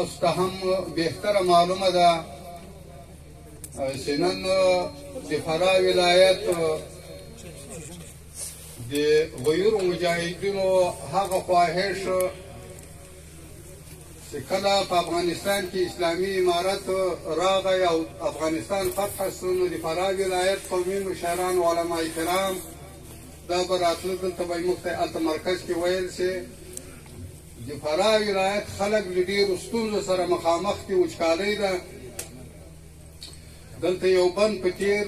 تاسو ته هم بهتره معلومه ده چې نن د فراه ولایت د غیور مجاهدینو هغه خواهش چې کله په افغانستان کې اسلامي امارت راغی او افغانستان فتح شو نو د فراه ولایت قومي مشران او علما کرام دا به راتلل دلته به موږ ته هلته مرکز کې ویل چې د فراه ولایت خلک له ډېرو ستونزو سره مخامخ دي وچکالۍ ده دلته یو بند په تېر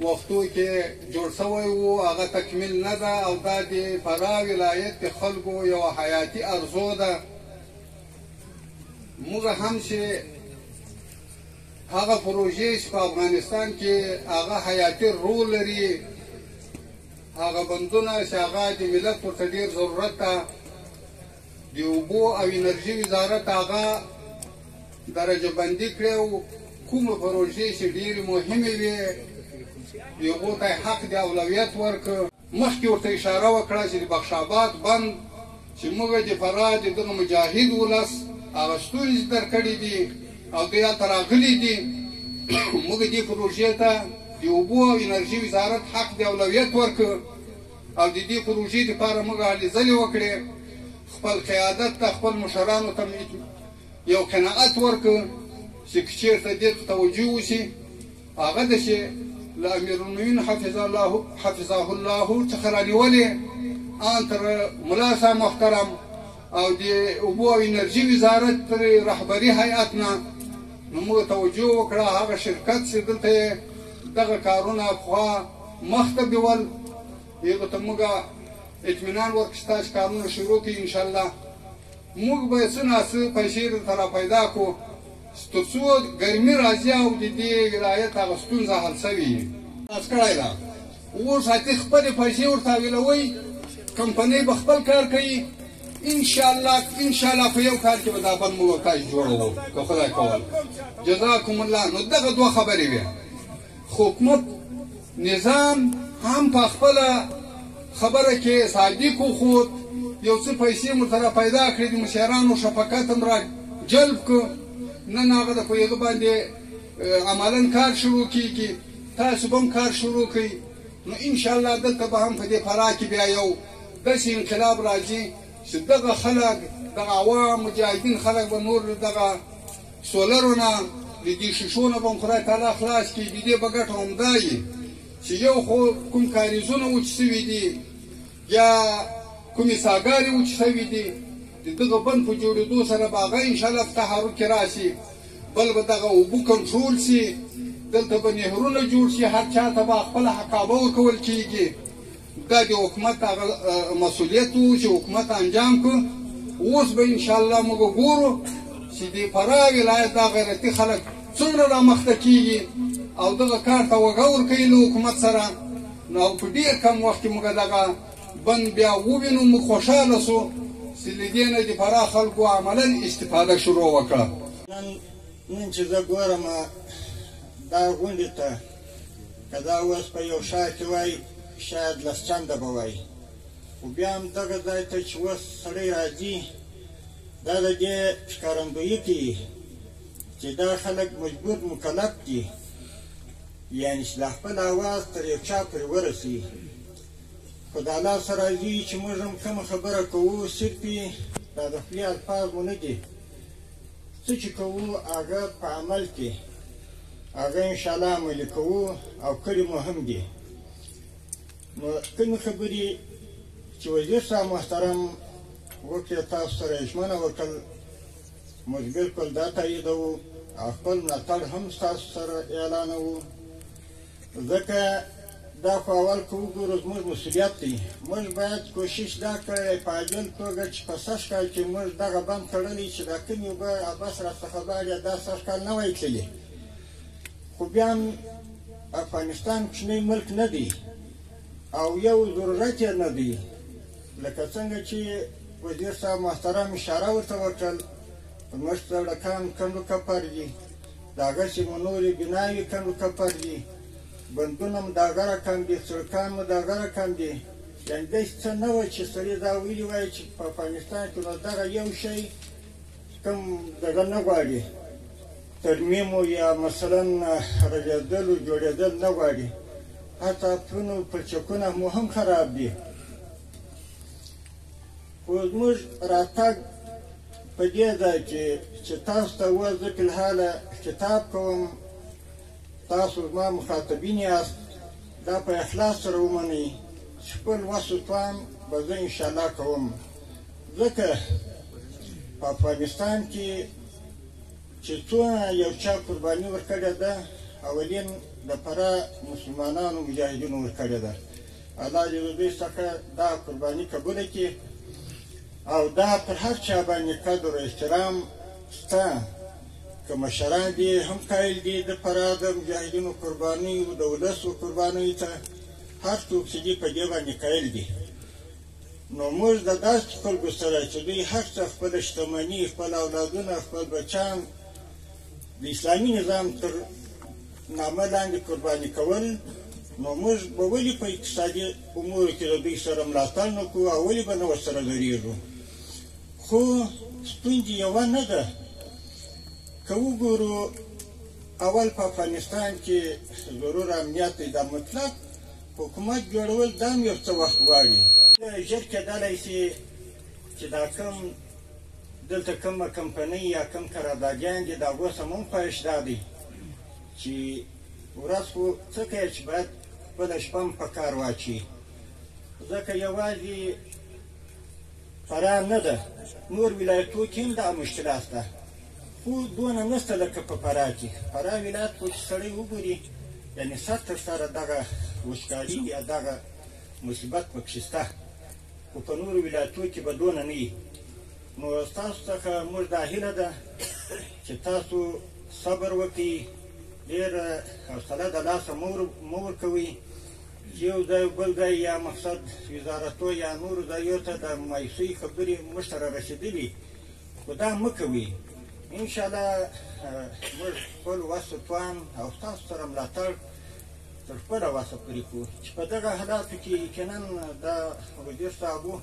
وختو کې جوړ شوی و هغه تکمیل نه ده او دا د فراه ولایت د خلکو یوه حیاتي ارزو ده موږ هم چې هغه پروژې چې په افغانستان کې هغه حیاتي رول لري هغه بندونه چې هغه د ملت ورته ډېر ضرورت ده د اوبو او انرژي وزارت هغه درجه بندي کړې او کومه پروژې چې ډېرې مهمې وې هغو ته یې حق د اولویت ورکړ مخکې ورته اشاره وکړه چې د بخش آباد بند چې موږ د فراه د دغه مجاهد ولس هغه ستونزې در کړي دي او دوی هلته راغلي دي موږ دې پروژې ته د اوبو او انرژي وزارت حق د اولویت ورکړ او د دې پروژې دپاره موږ هلې ځلې وکړې خپل قیادت ته خپل مشرانو ته یو قناعت ورکړ چې که چېرته دې ته توجه وشي هغه ده چې له امیرالمؤمنین حفظه الله څخه رانیولې ان تر ملا صاحب محترم او د اوبو او انرژي وزارت تر رهبري هیئت نه نو موږ توجه وکړه هغه شرکت چې دلته دغه کارونه پخوا مخته بیول هغو ته موږ اطمینان ورکړو چې تاسو کارونه شروع کړئ انشاءالله موږ به څه ناڅه پیسې درته را پیدا کړو تر څو ګرمي راځي او د دې ولایت هغه ستونزه حل شوې وي تاسو کړی ده اوس هاتې خپلې پیسې ورته ویلوئ کمپنۍ به خپل کار کوي انشاءالله په یو کال کې به دا بند موږ تاسو جوړوو که خدای کول جزاکم الله نو دغه دوه خبرې وې حکومت نظام هم په خپله خبره کې صادق وښود یو څه پیسې مو سره پیدا کړې د مشرانو شفقت هم را جلب کړ نن هغه د په هغه باندې عملا کار شروع کېږي تاسو به هم کار شروع کړئ نو انشاءالله دلته به هم په دې فراه کې بیا یو داسې انقلاب راځي چې دغه خلک دغه عوام مجاهدین خلک به نور دغه سولرو نه د دې شیشو نه به هم خدای تعالی خلاص کړي د دې به ګټه همدا وي چې یو خو کوم کاریزونه وچ شوي دي یا کومې ساګانې وچ شوي دي د دغه بند په جوړېدو سره به هغه انشاءالله په تحرک کې راشي بل به دغه اوبه کنټرول شي دلته به نهرونه جوړ شي هر چا ته به خپله حقابه ورکول کېږي دا د حکومت هغه مسؤلیت و چې حکومت انجام کړ اوس به انشاءالله موږ ګورو چې د فراه ولایت دا غیرتي خلک څومره رامخته کېږي او دغه کار ته وږه ورکوي له حکومت سره نو په ډېر کم وخت کې موږ دغه بند بیا ووینو موږ خوشحاله سو چې له دې نه د فراه خلکو عملا استفاده شروع وکړه نن چې زه ګورم دا غونډې ته که دا اوس په یو ښار کې وای شاید لس چنده به وای خو بیا هم دغه ځای ته چې اوس سړی راځي دا د دې ښکارندویي کوي چې دا خلک مجبور مکلف دي یعنې چې د خپل اواز تر یو چا پورې ورسوي خو د الله سره راځي چې موږ هم کومه خبره کوو صرف دا د خولې الفاظ مو نه دي څه چې کوو هغه په عمل کې هغه انشاءالله عملي کوو او کړي مو هم دي نو کومې خبرې چې وزیر صاحب محترم وکړې تاسو سره یې ژمنه وکړل موږ بلکل دا تاییدوو او خپل ملاتړ هم ستاسو سره اعلانوو ځکه دا خو اول که وګورو زموږ مسؤلیت دی موږ باید کوشش دا کړی په عاجل توګه چې په سږ کال کې موږ دغه بند تړلی چې دا کومې اوبه عباس راڅخه لاړې دا سږ کال نه وای تللې خو بیا هم افغانستان کوچنی ملک نه دی او یو ضرورت یې نه دی لکه څنګه چې وزیر صاحب محترم اشاره ورته وکړل زموږ سړکان کنډو کپر دي د هغسې مو نورې بناوې کنډو کپر دي بندونه مو د هغه رقم دي سړکان مو د هغه رقم دي یعنې داسې څه نه وه چې سړي دا ویلي وای چې په افغانستان کې نو دغه یو شی کوم دغه نه غواړي ترمیمو یا مثلا رغېدل جوړېدل نه غواړي حتی پلونو پلچکونه مو هم خراب دي خو زموږ راتګ په دې ځای کې چې تاسو ته اوس زه فلحاله خطاب کوم تاسو زما مخاطبین یاست دا په اخلاص سره ومنئ چې خپل وس و توان به زه انشاءالله کوم ځکه په افغانستان کې چې څونه یو چا قرباني ورکړې ده اولین د فرا مسلمانانو مجاهدینو ورکړې ده الله دې د دوی څخه دا قرباني قبوله کړي او دا پر هر چا باندې قدر و احترام شته که مشران دي هم قایل دي د فرا د مجاهدینو قربانیو د ولسو قربانیو ته هر څوک چې دي په دې باندې قایل دي نو موږ د داسې خلکو سره چې دوی هر څه خپله شتمني خپل اولادونه خپل بچیان د اسلامي نظام تر نامه لاندې قرباني کول نو موږ به ولې په اقتصادي امورو کې د دوی سره ملاتړ نه کوو او ولې به نه ورسره درېږو خو ستونزه یوه نه ده که وګورو اول په افغانستان کې ضرور امنیت دی دا مطلق حکومت جوړول دا هم یو څه وخت غواړي ژر کېدلی شي چې دا کوم دلته کومه کمپنۍ یا کوم قراردادیان دي د هغو سم هم خواهش دا دی چې ورځ خو څه کوي چې باید خپله شپه هم په کار واچي ځکه یوازې فراه نه ده نور ولایتو کې هم دا مشکلات ده خو دونه نشته لکه په فراه کې فراه ولایت خو چې سړی وګوري یعنې سر تر سره دغه وچکالي یا دغه مصیبت پکې شته خو په نورو ولایتو کې به دونه نه وي نو ستاسو څخه موږ دا هیله ده چې تاسو صبر وکړئ ډېره حوصله د لاسه مه ورکوئ یو ځای بل ځای یا مقصد وزارتو یا نورو ځایو ته د مایوسۍ خبرې موږ سره رسېدلي خو دا مه کوئ انشاءالله موږ خپل وس و توان او ستاسو سره ملاتړ تر خپله وسه پورې کوو چې په دغه حالاتو کې یقینا دا وزیر صاحبو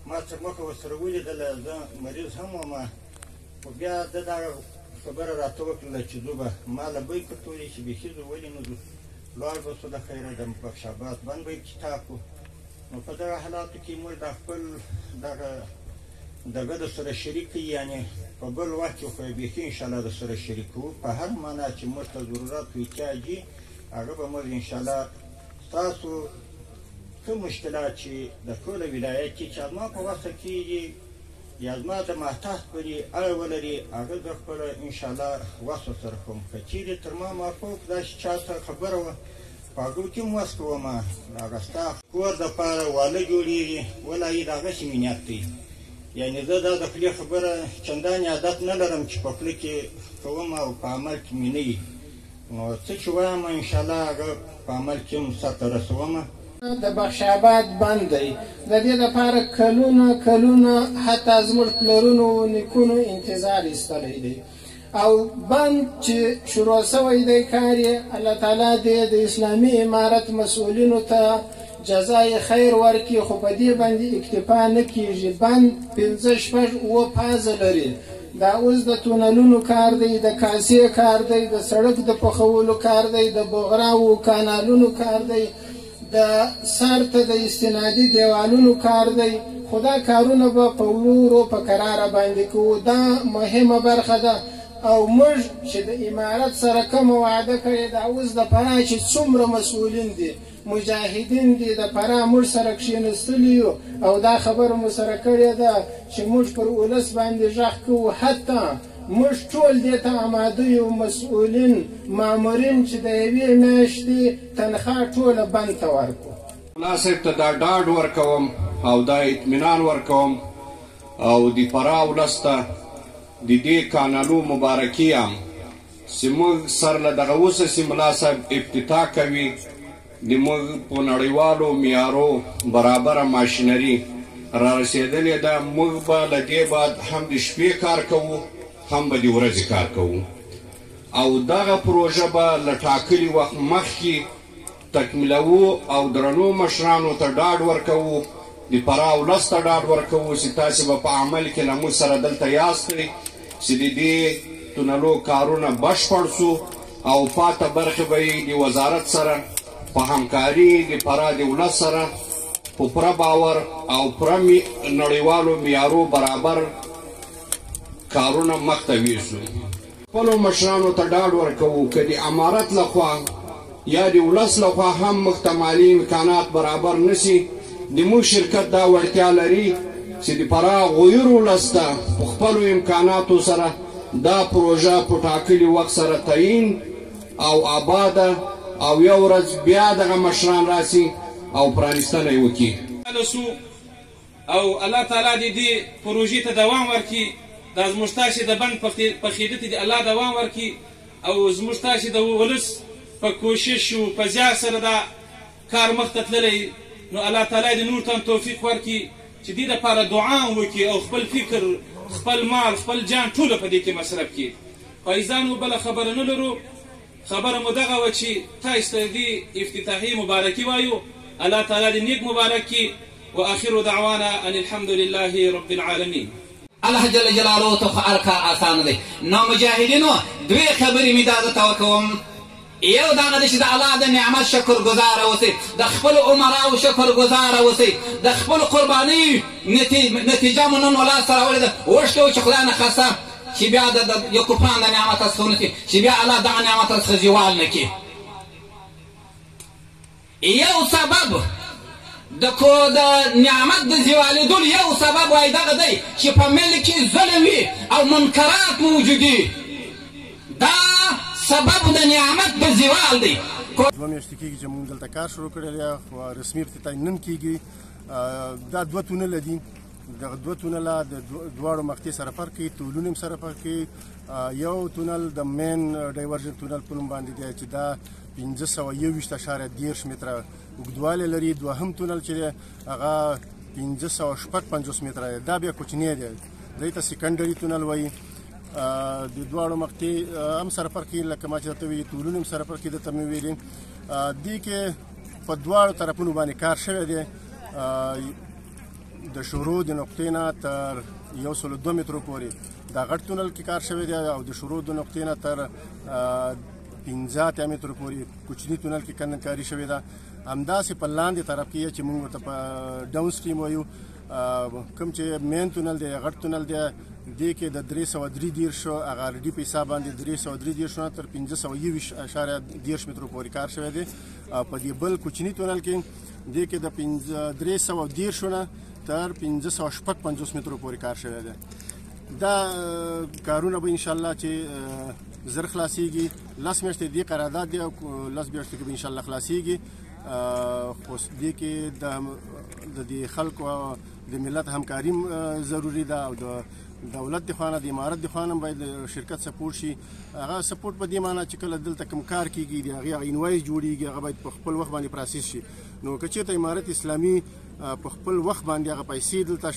ما تر مخه ورسره ولیدله زه مریض هم وم خو بیا ده دغه خبره راته وکړله چې زه به ما له بیې کتولې چې بیخي زه ولې نه ځو لاړ به سو د خیره د بخشاباد بند به یې کتاب کړو نو په دغه حالاتو کې موږ دا خپل دغه د سره شریک کړي یعنې په بل وخت کې خو یې بیخي انشاءالله د سره شریک کوو په هر معنا چې موږ ته ضرورت و احتیاج وي هغه به موږ انشاءالله ستاسو کوم مشکلات چې د ټوله ولایت کې چې زما په وسه کېږي یا زما د محتاط پورې اړه ولري هغه زه خپله انشاءالله وس ورسره کوم که چیرې تر ما مافوق داسې چا ته خبره وه په هغو کې هم وس کومه هغه ستا کور دپاره واله جوړېږي ولایي د هغسې مې نیت دی یعنې زه دا د خولې خبره چندانې عادت نه لرم چې په خوله کې کوم او په عمل کې مې نه وي نو څه چې وایم انشاءالله هغه په عمل کې هم سرته رسومه د بخشاباد بند دی د دې دپاره کلونه حتی زموږ پلرونو نیکونو انتظار ایستلی دی او بند چې شروع سوی دی کار یې الله تعالی دې د اسلامي امارت مسؤلینو ته جزای خیر ورکړي خو په دې باندې اکتفا نه کیږي بند 5 شپږ اووه پازه لري دا اوس د تونلونو کار دی د کاسې کار دی د سړک د پخولو کار دی د بغراو کانالونو کار دی د سر ته د استنادي دیوالونو کار دی خو دا کارونه به په ورو په کراره باندې کوو دا مهمه برخه ده او موږ چې د امارت سره کومه وعده کړې ده اوس د فراه چې څومره مسؤلین دي مجاهدین دي د فراه موږ سره کښېنستلي یو او دا خبره مو سره کړې ده چې موږ پر ولس باندې غږ کوو حتی موږ ټول دې ته اماده یو مسؤلین مامورین چې د یوې میاشتې تنخوا ټوله بند ته ورکړو ملا صاحب ته دا ډاډ ورکوم او دا اطمینان ورکوم او د فراه ولس ته د دې کانالو مبارکي یم چې موږ سر له دغه اوسه چې ملا صاحب افتتاح کوي د موږ په نړیوالو معیارو برابره ماشینري را رسېدلې ده موږ به له دې بعد هم د شپې کار کوو هم به د ورځې کار کوو او دغه پروژه به له ټاکلي وخت مخکې تکمیلوو او درنو مشرانو ته ډاډ ورکوو د فراه ولس ته ډاډ ورکوو چې تاسې به په عمل کې له موږ سره دلته یاستئ چې د دې تونلو کارونه بشپړ سو او پاته برخې به یې د وزارت سره په همکاري د فراه د ولس سره په پوره باور او پوره نړیوالو معیارو برابر کارونه مخته یوسو. خپلو مشرانو ته ډاډ ورکوو که د امارت لخوا یا د ولس لخوا هم موږ ته مالي امکانات برابر نسي، زموږ شرکت دا وړتیا لري چې د فراه غویر ولس ته په خپلو امکاناتو سره دا پروژه په ټاکلي وخت سره تعیین او آباده او یو ورځ بیا دغه مشران راسي او پرانیستنه یې وکړي. او الله تعالی د دې پروژې ته دوام ورکړي، دا زموږ تاسې د بند پخېده ته د الله دوام ورکړي او زموږ تاسې د ولس په کوشش او په زیار سره دا کار مخته تللی، نو الله تعالی د نور ته توفیق ورکړي چې دې دپاره دعا وکړي او خپل فکر، خپل مال، خپل جان ټوله په دې کې مصرف کړي. فایزانو بله خبره نه لرو، خبره مو دغه وه چې تاسو ته دې افتتاحي مبارکي وایو. الله تعالی دې نیک مبارک کړي. واخر دعوانا ان الحمد لله رب العالمین. الله جل جلاله ته خو هر کار آسانه دی. نو مجاهدینو دوې خبرې مې دا درته وکوم. یو دغه دی چې د الله د نعمت شکر ګزاره اوسئ، د خپلو عمراو شکر ګزاره اوسئ، د خپلو قربانیو نتیجه مو نن ولس ته راوړې ده. وغوښتې و چې خدای نخواسته چې بیا د یو کفران د نعمت څخه ونسي، چې بیا الله دغه نعمت څخه زوال نه کړي. یو سبب د نعمت د زوالېدلو یو سبب وایي دغه دی چې په ملک کې ظلم وي او منکرات موجود وي. دا سبب د نعمت د زوال دی. 2 میاشتې کېږي چې موږ دلته کار شروع کړی دی، خو رسمي افتتاح نن کېږي. دا 2 تونله دي. دغه 2 تونله د دواړو مقطع سره فرق کوي، طولونه هم سره فرق کوي. یو تونل د مین ډایورژن تونل په نوم باندې دی چې دا 521.13 متره اوږدوالی لري. دوهم تونل چې دی هغه 556 متره دی، دا بیا کوچنی دی، دی ته سیکنډري تونل وایي. د دواړو مقطع هم سره فرق کوي، لکه ما چې درته ویلي طولونه هم سره فرق کوي، درته مې ویلي. دې کې په دواړو طرفونو باندې کار شوی دی. د شروع د نقطې نه تر 102 مترو پورې دا غټ تونل کې کار شوی دی او د شروع د نقطې نه تر 15 مترو پورې کوچني تونل کې کاري شوې ده. همداسې په لاندې طرف کې چې موږ ورته په ډاون سټریم وایو، کوم چې مین تونل دی، غټ تونل دی، دې کې د 333 هغه ارډي په حساب باندې 333 نه تر 521.13 مترو پورې کار شوی دی. په دې بل کوچني تونل کې دې کې د 313 نه تر 555 مترو پورې کار شوی دی. دا کارونه به انشاءالله چې زر خلاصیږي. 10 میاشتې دې قرارداد دی او 10 میاشتې کې به انشاءالله خلاصیږي. خو دې کې د دې خلکو د ملت همکاري ضروري ده او د دولت د خوا نه، د امارت د خوا نه باید شرکت سپورټ شي. هغه سپورټ په دې معنی چې کله دلته کوم کار کېږي د هغې انوایس جوړېږي، هغه باید په خپل وخت باندې پراسیس شي. نو که چېرته امارت اسلامي په خپل وخت باندې هغه پیسې دلته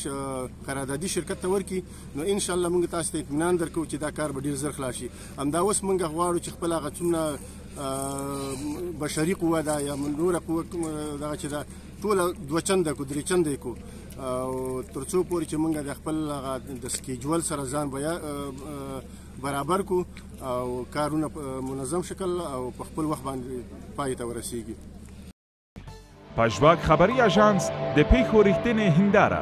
قراردادي شرکت ته ورکړي، نو انشاءالله موږ تاسو ته اطمینان درکوو چې دا کار به ډېر زر خلاص شي. همدا اوس موږ غواړو چې خپل هغه څومره بشري قوه ده یا نوره قوه دغه چې ده ټوله 2 چنده کو 3 چنده کو، او تر څو پورې چې موږ د خپل د سکیجول سره ځان برابر کو او کارونه منظم شکل او په خپل وخت باندې پای ته ورسیږي. پژواک خبری آژانس د پیښو ریښتینې هنداره